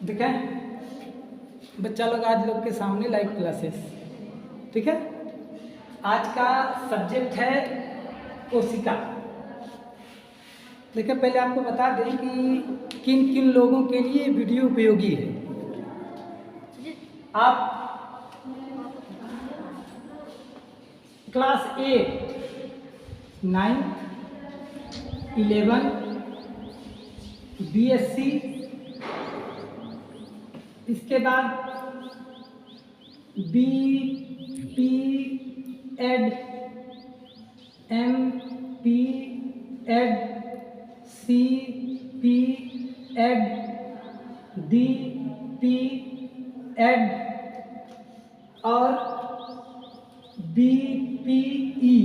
देखें बच्चा लोग आज लोग के सामने लाइव क्लासेस, ठीक है। आज का सब्जेक्ट है कोशिका। देखिए पहले आपको बता दें कि किन किन लोगों के लिए वीडियो उपयोगी है। आप क्लास 8, 9, 11, BSc, इसके बाद B.P. Add, M.P. Add, C.P. Add, D.P. Add और B.P.E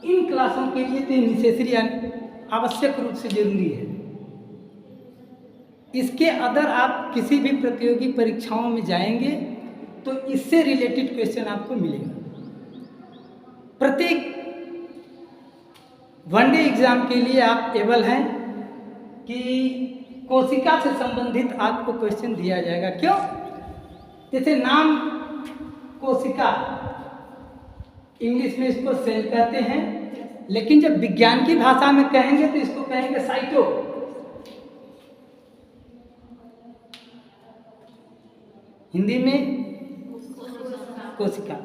इन क्लासों के लिए तो नेसेसरी आवश्यक रूप से जरूरी है। इसके अदर आप किसी भी प्रतियोगी परीक्षाओं में जाएंगे तो इससे रिलेटेड क्वेश्चन आपको मिलेगा। प्रत्येक वनडे एग्जाम के लिए आप एबल हैं कि कोशिका से संबंधित आपको क्वेश्चन दिया जाएगा। क्यों? जैसे नाम कोशिका, इंग्लिश में इसको सेल कहते हैं, लेकिन जब विज्ञान की भाषा में कहेंगे तो इसको कहेंगे साइटो। हिंदी में कोशिका,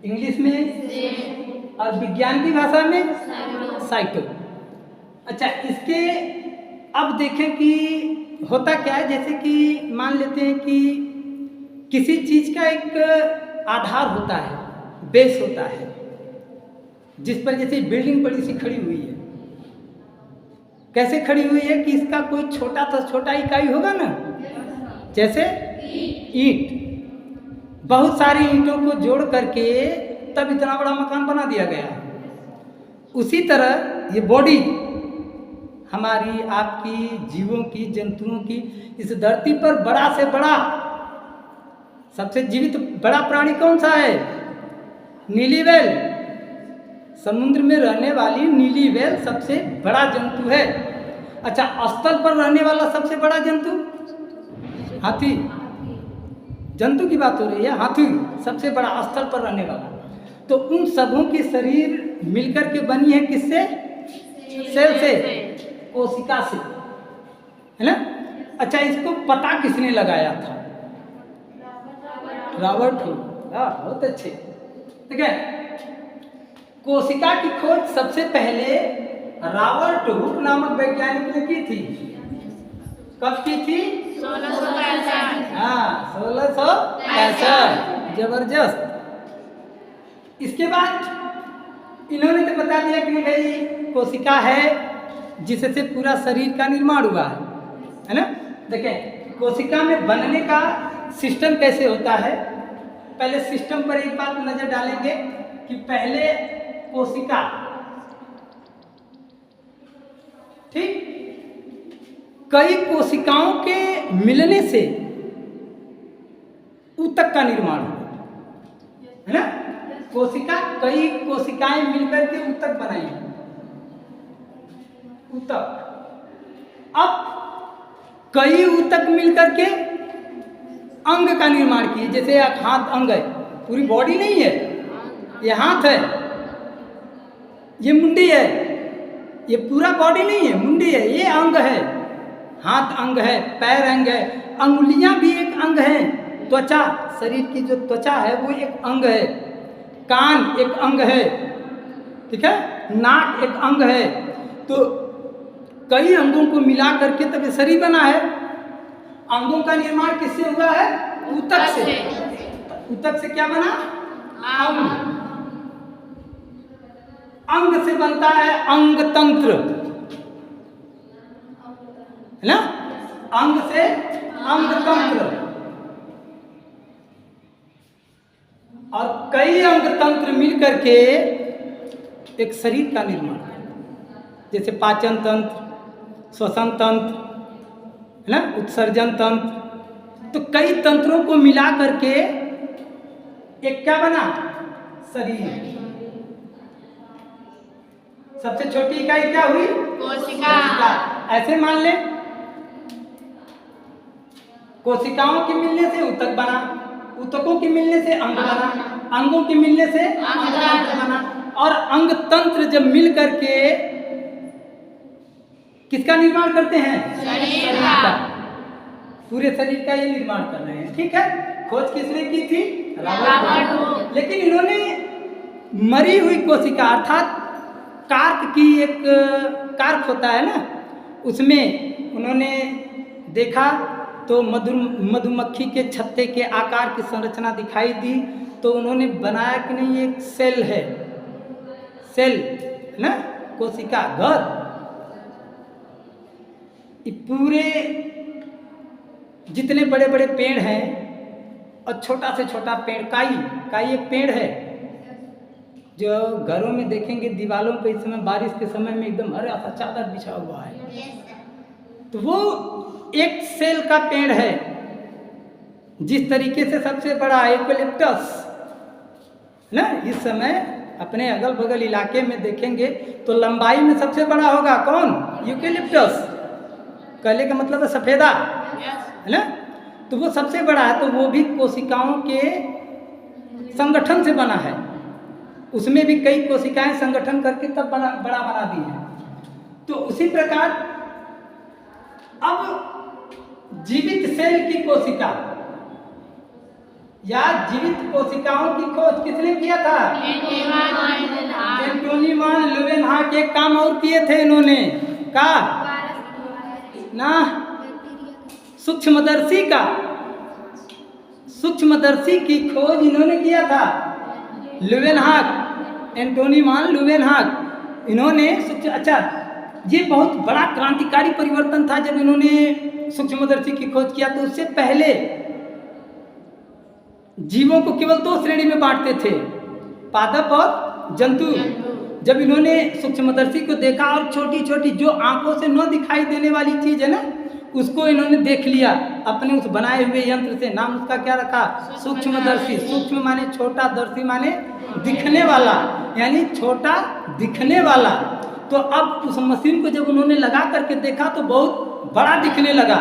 इंग्लिश में और विज्ञान की भाषा में साइटो। अच्छा, इसके अब देखें कि होता क्या है। जैसे कि मान लेते हैं कि किसी चीज का एक आधार होता है, बेस होता है, जिस पर जैसे बिल्डिंग बड़ी सी खड़ी हुई है। कैसे खड़ी हुई है कि इसका कोई छोटा तो छोटा इकाई होगा ना, जैसे ईंट। बहुत सारी ईंटों को जोड़ करके तब इतना बड़ा मकान बना दिया गया। उसी तरह ये बॉडी हमारी, आपकी, जीवों की, जंतुओं की, इस धरती पर बड़ा से बड़ा, सबसे जीवित बड़ा प्राणी कौन सा है? नीली व्हेल। समुद्र में रहने वाली नीली व्हेल सबसे बड़ा जंतु है। अच्छा, स्थल पर रहने वाला सबसे बड़ा जंतु हाथी। जंतु की बात हो रही है, हाथी सबसे बड़ा स्थल पर रहने वाला। तो उन सबों की शरीर मिलकर के बनी है किससे? सेल से, कोशिका से, है ना। अच्छा, इसको पता किसने लगाया था? Robert Hooke. बहुत अच्छे। ठीक है, कोशिका की खोज सबसे पहले रॉबर्ट हुक नामक वैज्ञानिक ने की थी। कब की थी? 1665। हाँ, 1665। जबरदस्त। इसके बाद इन्होंने तो बता दिया कि भाई कोशिका है जिससे पूरा शरीर का निर्माण हुआ है ना। देखें कोशिका में बनने का सिस्टम कैसे होता है। पहले सिस्टम पर एक बात नजर डालेंगे कि पहले कोशिका, ठीक, कई कोशिकाओं के मिलने से ऊतक का निर्माण है ना। कोशिका, कई कोशिकाएं मिलकर के ऊतक बनाई। ऊतक, अब कई ऊतक मिलकर के अंग का निर्माण किए। जैसे एक हाथ अंग है, पूरी बॉडी नहीं है। ये हाथ है, ये मुंडी है, ये पूरा बॉडी नहीं है, मुंडी है, ये अंग है। हाथ अंग है, पैर अंग है, अंगुलियां भी एक अंग है। त्वचा, शरीर की जो त्वचा है वो एक अंग है। कान एक अंग है, ठीक है, नाक एक अंग है। तो कई अंगों को मिला करके तब ये शरीर बना है। अंगों का निर्माण किससे हुआ है? ऊतक से। ऊतक से क्या बना? अंग। अंग से बनता है अंग तंत्र, है ना। अंग से अंग तंत्र, और कई अंग तंत्र मिलकर के एक शरीर का निर्माण, जैसे पाचन तंत्र, श्वसन तंत्र, है ना, उत्सर्जन तंत्र। तो कई तंत्रों को मिला करके एक क्या बना? शरीर। सबसे छोटी इकाई क्या हुई? कोशिका। ऐसे मान ले कोशिकाओं के मिलने से ऊतक बना, ऊतकों के मिलने से अंग बना, अंगों के मिलने से अंग बना, और अंग तंत्र जब मिल करके किसका निर्माण करते हैं? शरीर का। पूरे शरीर का ये निर्माण कर रहे हैं। ठीक है, खोज किसने की थी? रॉबर्ट। लेकिन इन्होंने मरी हुई कोशिका अर्थात कार्क की एक कार्क होता है ना, उसमें उन्होंने देखा तो मधुमक्खी के छत्ते के आकार की संरचना दिखाई दी, तो उन्होंने बनाया कि नहीं एक सेल है, सेल है ना, कोशिका घर। पूरे जितने बड़े बड़े पेड़ हैं और छोटा से छोटा पेड़, काई एक पेड़ है जो घरों में देखेंगे दीवारों पे इस समय बारिश के समय में एकदम हरा सा चादर बिछा हुआ है, तो वो एक सेल का पेड़ है। जिस तरीके से सबसे बड़ा यूकेलिप्टस ना, इस समय अपने अगल बगल इलाके में देखेंगे तो लंबाई में सबसे बड़ा होगा कौन? यूकेलिप्टस। कहले का मतलब है सफेदा, है ना, तो वो सबसे बड़ा है। तो वो भी कोशिकाओं के संगठन से बना है, उसमें भी कई कोशिकाएं संगठन करके तब बड़ा बना दी है। तो उसी प्रकार अब जीवित सेल की कोशिका या जीवित कोशिकाओं की खोज किसने किया था? एंटोनी वान ल्यूवेनहॉक। एक काम और किए थे इन्होंने का ना, सूक्ष्मदर्शी की खोज इन्होंने किया था, ल्यूवेनहॉक, एंटोनी वान ल्यूवेनहॉक। इन्होंने अच्छा, ये बहुत बड़ा क्रांतिकारी परिवर्तन था जब इन्होंने सूक्ष्मदर्शी की खोज किया। तो उससे पहले जीवों को केवल 2 श्रेणी में बांटते थे, पादप और जंतु। जब इन्होंने सूक्ष्मदर्शी को देखा और छोटी छोटी जो आंखों से न दिखाई देने वाली चीज है ना, उसको इन्होंने देख लिया अपने उस बनाए हुए यंत्र से। नाम उसका क्या रखा? सूक्ष्मदर्शी। सूक्ष्म माने छोटा, दर्शी माने दिखने वाला, यानी छोटा दिखने वाला। तो अब उस मशीन को जब उन्होंने लगा करके देखा तो बहुत बड़ा दिखने लगा,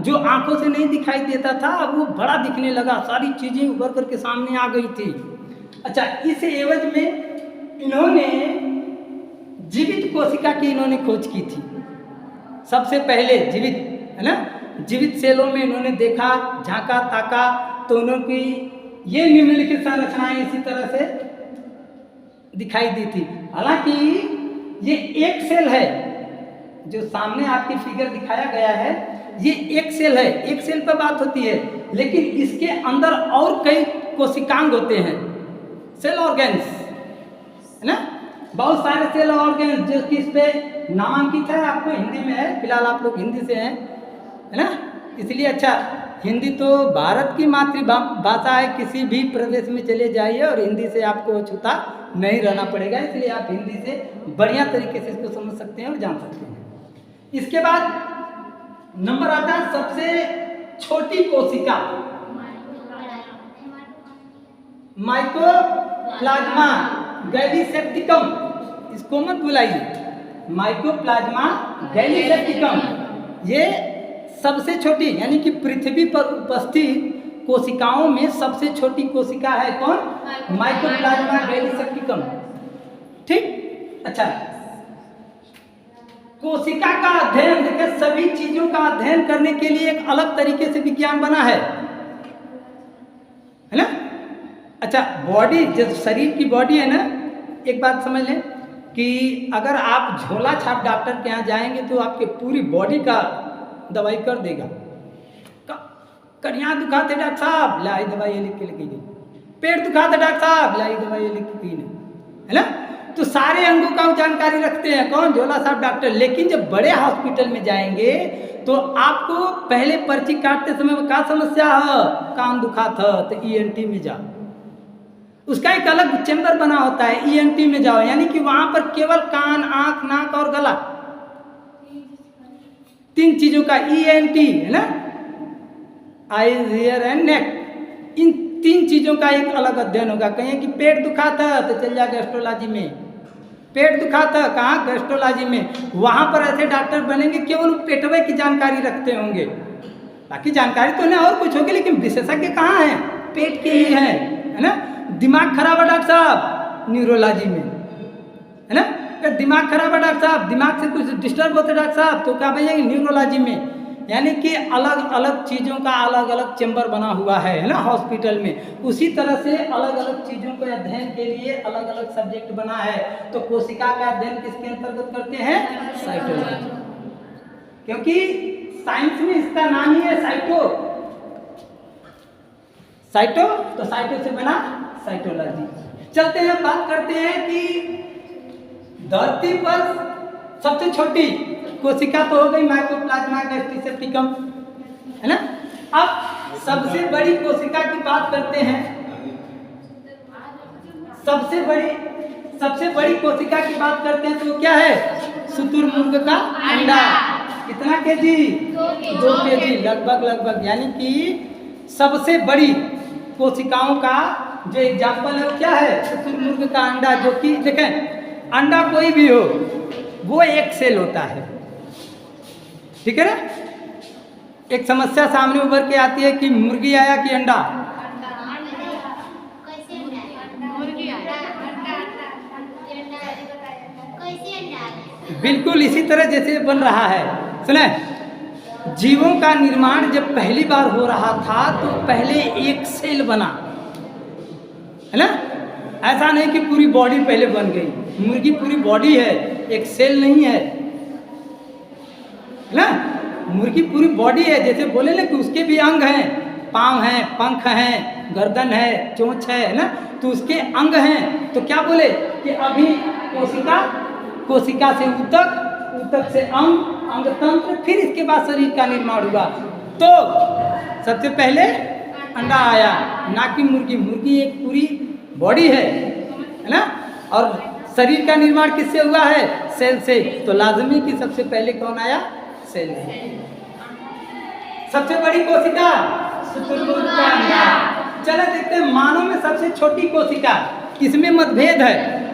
जो आंखों से नहीं दिखाई देता था अब वो बड़ा दिखने लगा, सारी चीजें उभर करके सामने आ गई थी। अच्छा, इस एवज में इन्होंने जीवित कोशिका की इन्होंने खोज की थी सबसे पहले, जीवित, है ना, जीवित सेलों में इन्होंने देखा, झांका ताका, तो उन्होंने ये निम्नलिखित संरचनाएं इसी तरह से दिखाई दी थी। हालांकि ये एक सेल है जो सामने आपकी फिगर दिखाया गया है, ये एक सेल है, एक सेल पर बात होती है, लेकिन इसके अंदर और कई कोशिकांग होते हैं, सेल ऑर्गेन्स, है ना, बहुत सारे सेल ऑर्गेन्स जो कि इस पे नामांकित है, आपको हिंदी में है, फिलहाल आप लोग हिंदी से हैं, है ना, इसलिए अच्छा, हिंदी तो भारत की मातृभाषा है, किसी भी प्रदेश में चले जाइए और हिंदी से आपको छूता नहीं रहना पड़ेगा, इसलिए आप हिंदी से बढ़िया तरीके से इसको समझ सकते हैं और जान सकते हैं। इसके बाद नंबर आता है सबसे छोटी कोशिका, माइकोप्लाज्मा गैलीसेप्टिकम, इसको मत बुलाइए, माइकोप्लाज्मा गैलीसेप्टिकम, ये सबसे छोटी, यानी कि पृथ्वी पर उपस्थित कोशिकाओं में सबसे छोटी कोशिका है कौन? Mycoplasma gallisepticum. ठीक, अच्छा, कोशिका का अध्ययन, देखिए सभी चीजों का अध्ययन करने के लिए एक अलग तरीके से विज्ञान बना है ना। अच्छा, बॉडी, जो शरीर की बॉडी है ना, एक बात समझ लें कि अगर आप झोला छाप डॉक्टर के यहाँ जाएंगे तो आपके पूरी बॉडी का दवाई कर देगा। कड़ियाँ दुखाते डॉक्टर साहब, लाई दवाई लिख के लिखी गई, पेट दुखाते डॉक्टर साहब, लाई दवाई लिख के दी, है ना, तो सारे अंगों का जानकारी रखते हैं कौन? झोला साहब डॉक्टर। लेकिन जब बड़े हॉस्पिटल में जाएंगे तो आपको पहले पर्ची काटते समय क्या समस्या है? कान दुखा था तो ENT में जाओ, उसका एक अलग चैम्बर बना होता है, ENT में जाओ, यानी कि वहां पर केवल कान, आंख, नाक और गला, 3 चीजों का ENT, है ना, आईज, ईयर एंड नेक, इन 3 चीजों का एक अलग अध्ययन होगा। कहीं कि पेट दुखा था तो चल जा गैस्ट्रोलॉजी में, पेट दुखा था कहाँ? गैस्ट्रोलॉजी में। वहां पर ऐसे डॉक्टर बनेंगे केवल पेटवे की जानकारी रखते होंगे, बाकी जानकारी तो नहीं और कुछ होगी, लेकिन विशेषज्ञ कहाँ हैं? पेट के ही हैं, है ना। दिमाग खराब है डॉक्टर साहब, न्यूरोलॉजी में, है ना। दिमाग खराब है डॉक्टर साहब, दिमाग से कुछ डिस्टर्ब होता है डॉक्टर साहब, तो क्या भैया न्यूरोलॉजी में। यानी कि अलग अलग चीज़ों का अलग अलग चैम्बर बना हुआ है ना हॉस्पिटल में। उसी तरह से अलग अलग चीज़ों के अध्ययन के लिए अलग अलग सब्जेक्ट बना है। तो कोशिका का अध्ययन किसके अंतर्गत करते हैं? साइटोलॉजी। क्योंकि साइंस में इसका नाम ही है साइटो, साइटो तो साइटो से बना साइटोलॉजी। चलते हैं, बात करते हैं कि धरती पर सबसे छोटी कोशिका तो हो गई माइकोप्लाज्मा गैस्ट्रोसेप्टिकम, है ना। अब सबसे बड़ी कोशिका की बात करते हैं। सबसे बड़ी कोशिका की बात करते हैं तो क्या है? शुतुरमुर्ग का अंडा। कितना केजी? 2 केजी लगभग। यानी कि सबसे बड़ी कोशिकाओं का जो एग्जाम्पल है वो क्या है? शुतुरमुर्ग का अंडा। जो कि देखें, अंडा कोई भी हो वो एक सेल होता है, ठीक है ना। एक समस्या सामने उभर के आती है कि मुर्गी आया कि अंडा? बिल्कुल इसी तरह जैसे बन रहा है। सुने, जीवों का निर्माण जब पहली बार हो रहा था तो पहले एक सेल बना, है ना। ऐसा नहीं कि पूरी बॉडी पहले बन गई। मुर्गी पूरी बॉडी है, एक सेल नहीं है ना। मुर्गी पूरी बॉडी है, जैसे बोले ना कि उसके भी अंग हैं, पाँव हैं, पंख हैं, गर्दन है, चोंच है ना। तो उसके अंग हैं। तो क्या बोले कि अभी कोशिका से ऊतक से अंग तंत्र, फिर इसके बाद शरीर का निर्माण हुआ। तो सबसे पहले अंडा आया, ना कि मुर्गी एक पूरी बॉडी है ना। और शरीर का निर्माण किससे हुआ है? सेल से। तो लाजमी कि सबसे पहले कौन आया? सेल है। सबसे बड़ी कोशिका शुतुरमुर्ग का अंडा। चलो देखते हैं मानव में सबसे छोटी कोशिका। इसमें मतभेद है।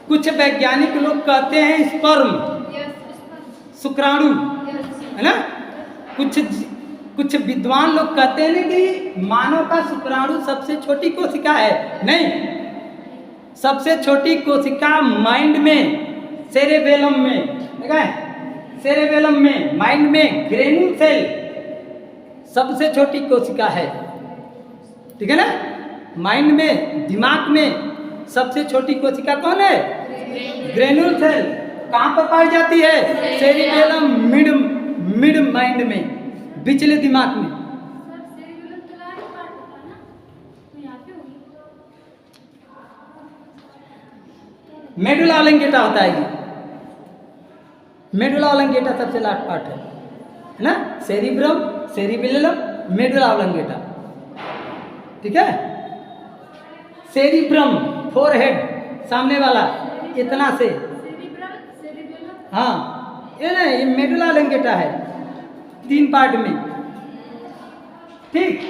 कुछ वैज्ञानिक लोग कहते हैं स्पर्म, शुक्राणु, है ना। कुछ विद्वान लोग कहते हैं कि मानव का शुक्राणु सबसे छोटी कोशिका है। नहीं, सबसे छोटी कोशिका माइंड में, सेरेबेलम में, देखा है, सेरेबेलम में, माइंड में ग्रेन्यूल सेल सबसे छोटी कोशिका है, ठीक है ना। माइंड में, दिमाग में सबसे छोटी कोशिका कौन है? Granule cell. कहाँ पर पाई जाती है? सेरेबेलम, मिड माइंड में, पिछले दिमाग में। मेडुला ऑब्लिंगेटा होता है ये। मेडुला ऑब्लिंगेटा सबसे लास्ट पार्ट है ना। सेरिब्रम, सेरिबेलम, मेडुला ऑब्लिंगेटा, ठीक है। सेरिब्रम फोरहेड, सामने वाला इतना से, हाँ ये ना, ये मेडुला ऑब्लिंगेटा है 3 पार्ट में, ठीक।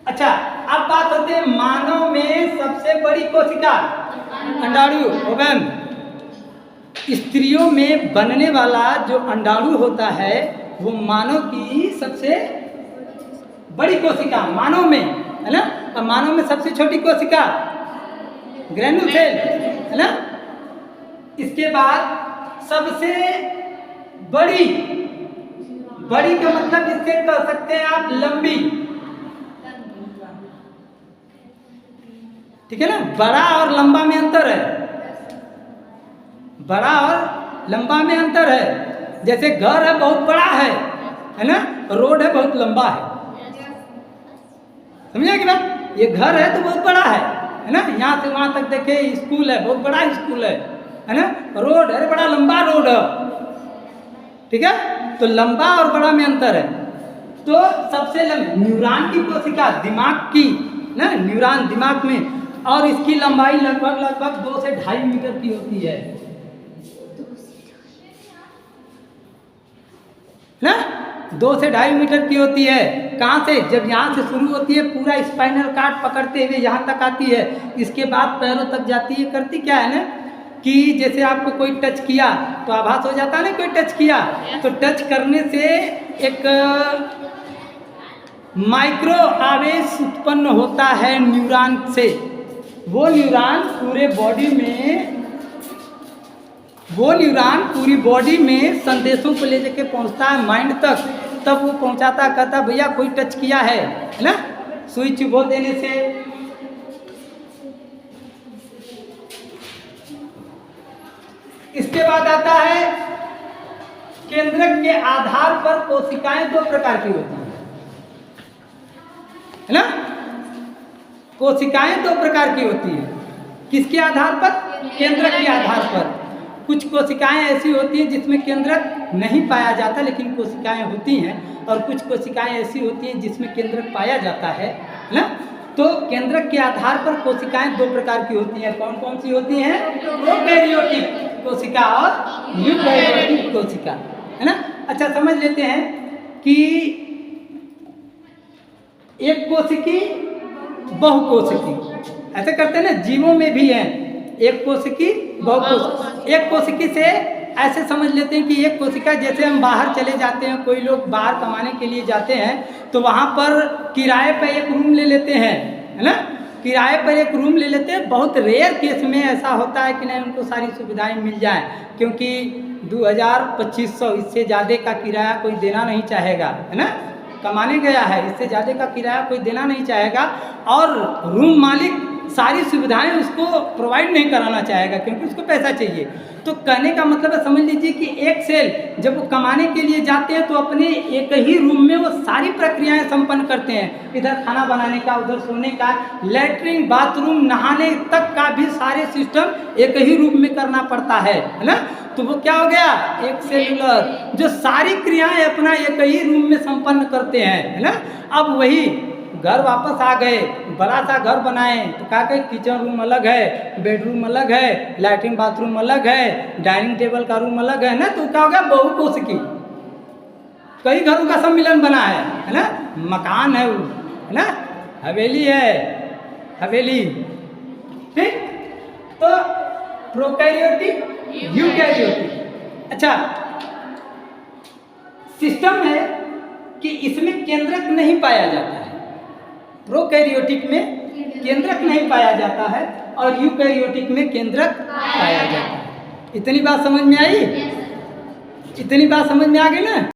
अच्छा, अब बात होती है मानव में सबसे बड़ी कोशिका अंडाणु, ओवम। स्त्रियों में बनने वाला जो अंडाणु होता है वो मानव की सबसे बड़ी कोशिका मानव में, है ना। और मानव में सबसे छोटी कोशिका ग्रेन्यूल सेल, है ना। इसके बाद सबसे बड़ी का मतलब इससे कह सकते हैं आप लंबी, ठीक है ना। बड़ा और लंबा में अंतर है, बड़ा और लंबा में अंतर है। जैसे घर है बहुत बड़ा है ना, रोड है बहुत लंबा है, समझे कि ना। ये घर है तो बहुत बड़ा है ना, यहाँ से वहाँ तक देखे, स्कूल है बहुत बड़ा स्कूल है ना। रोड है बड़ा लंबा रोड है, ठीक है। तो लंबा और बड़ा में अंतर है। तो सबसे न्यूरॉन की कोशिका दिमाग की ना, न्यूरॉन दिमाग में, और इसकी लंबाई लगभग 2 से 2.5 मीटर की होती है ना, 2 से 2.5 मीटर की होती है। कहाँ से? जब यहाँ से शुरू होती है पूरा स्पाइनल कार्ड पकड़ते हुए यहाँ तक आती है, इसके बाद पैरों तक जाती है। करती क्या है ना कि जैसे आपको कोई टच किया तो आभास हो जाता है ना, कोई टच किया तो टच करने से एक माइक्रो आवेश उत्पन्न होता है न्यूरॉन से। वो न्यूरॉन पूरी बॉडी में संदेशों को ले जाके पहुंचता है माइंड तक। तब वो पहुंचाता, कहता भैया कोई टच किया है ना, सुई चुभो देने से। इसके बाद आता है केंद्रक के आधार पर कोशिकाएं दो प्रकार की होती है ना। कोशिकाएं दो प्रकार की होती है, किसके आधार पर? केंद्रक के आधार पर। कुछ कोशिकाएं ऐसी होती हैं जिसमें केंद्रक नहीं पाया जाता लेकिन कोशिकाएं होती हैं, और कुछ कोशिकाएं ऐसी होती हैं जिसमें केंद्रक पाया जाता है ना। तो केंद्रक के आधार पर कोशिकाएं दो प्रकार की होती हैं। कौन कौन सी होती हैं? प्रोकैरियोटिक कोशिका और यूकैरियोटिक कोशिका, है ना। अच्छा, समझ लेते हैं कि एक कोशिकी बहुकोशिकी, ऐसे करते हैं ना, जीवों में भी है एक कोशिकी बहुकोशिकी। एक कोशिकी से ऐसे समझ लेते हैं कि एक कोशिका, जैसे हम बाहर चले जाते हैं, कोई लोग बाहर कमाने के लिए जाते हैं तो वहाँ पर किराए पर एक रूम ले लेते हैं, है ना। किराए पर एक रूम ले लेते हैं। बहुत रेयर केस में ऐसा होता है कि नहीं उनको सारी सुविधाएं मिल जाएं, क्योंकि 2000-2500 इससे ज़्यादा का किराया कोई देना नहीं चाहेगा, है ना। कमाने गया है, इससे ज़्यादा का किराया कोई देना नहीं चाहेगा, और रूम मालिक सारी सुविधाएं उसको प्रोवाइड नहीं कराना चाहेगा क्योंकि उसको पैसा चाहिए। तो कहने का मतलब है, समझ लीजिए कि एक सेल जब वो कमाने के लिए जाते हैं तो अपने एक ही रूम में वो सारी प्रक्रियाएं संपन्न करते हैं। इधर खाना बनाने का, उधर सोने का, लैट्रिन, बाथरूम, नहाने तक का भी सारे सिस्टम एक ही रूम में करना पड़ता है ना। तो वो क्या हो गया? एक सेलुलर, जो सारी क्रियाएं अपना एक ही रूम में संपन्न करते हैं, है ना। अब वही घर वापस आ गए, बड़ा सा घर बनाए तो क्या कहे, किचन रूम अलग है, बेडरूम अलग है, लैट्रिन बाथरूम अलग है, डाइनिंग टेबल का रूम अलग है ना। तो क्या हो गया? बहुकोशिकी, कई घरों का सम्मिलन बना है ना। मकान है वो, है ना, हवेली है, हवेली। ठीक, तो प्रोकैरियोटिक, यूकैरियोटिक। अच्छा, सिस्टम है कि इसमें केंद्रक नहीं पाया जाता है। प्रोकैरियोटिक में केंद्रक नहीं पाया जाता है और यूकैरियोटिक में केंद्रक पाया जाता है। इतनी बात समझ में आई? इतनी बात समझ में आ गई ना।